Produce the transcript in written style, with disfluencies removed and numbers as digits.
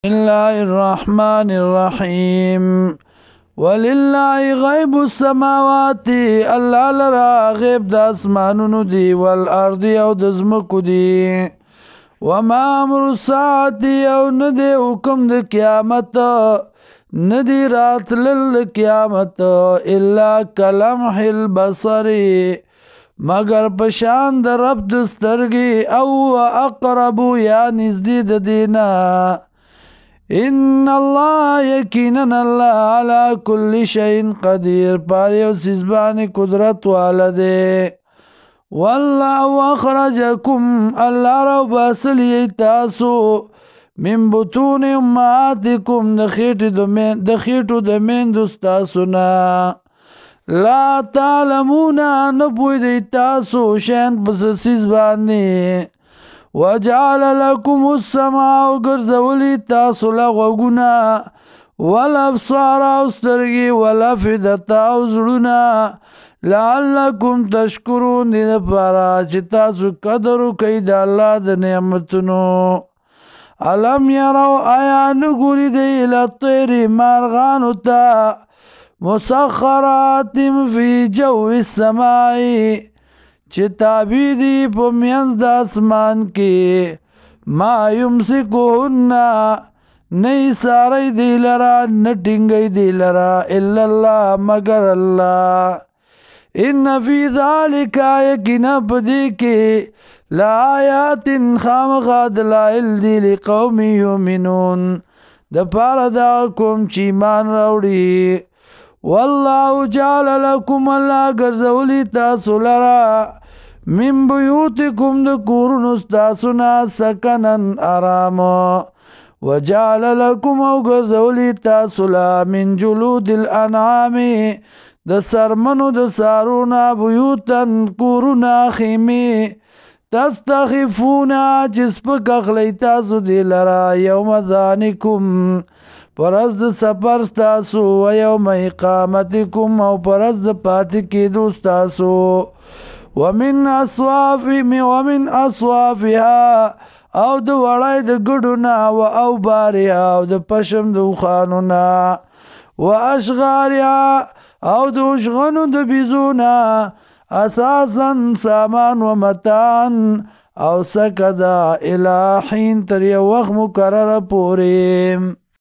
الله الرحمن الرحیم ولله غیب السماوات الله لرا غیب د اسمانونو دی والارض او د زمکو دی وما امر الساعه او ندی حکم د قیامت ندی راتلل قیامت الا کلمح البصر مگر پشان د رب د سترګي او اقرب یا نزدې د دینا ان الله یقینا الله على كل شيء قدير پاره سزبان قدرت والده والله اخرجكم الله رب اصلي تاسو من بطون امهاتكم دخيټو د مين دستاسونا لا تعلمون نبوي د تاسو شین بس سزبانی وجعل لكم السماء وغرزولي تاسو لغوغنا والابصار استرغي والافئدة اوزړونه لعلكم تشکرون دې لپاره چې تاسو قدر وکړئ د الله د نعمتونو علم يروا آیا نګوري دی لطير مارغانو ته مسخرات فی جو السماء چې تابع دي په میانځ د اسمان کې ما یمسکوهن نه ساری دی لرا نه ټینګی دی لرا الا الله مگر الله ان فی ذالک یقینا پدې کې لآیات خامخا دلائل دی لقوم یؤمنون د پاره دا کوم چې ایمان راوړي والله جعل لكم الله ګرځولی تاسو لرا من بیوتکم د کورونو ستاسونا سکنن آرام وجعل لكم او ګرځولی تاسو لا من جلود الانعام د سرمنو د سارونا بیوتن کورونا خیمی تستخفونا جسپک اخلی تاسو دی لرا یوم ذانکم پرز د سفر ستاسو و یوم اقامتکم او پرز د پاتې کېدو ستاسو ومن اصوافها او د وړای د ګډونا و او باریا او د پشم د خوانونا و اشغاریا او د شغنو د بيزونا اساسا سامان و متان او سکدا الہین تر یو وخت مقرره پوریم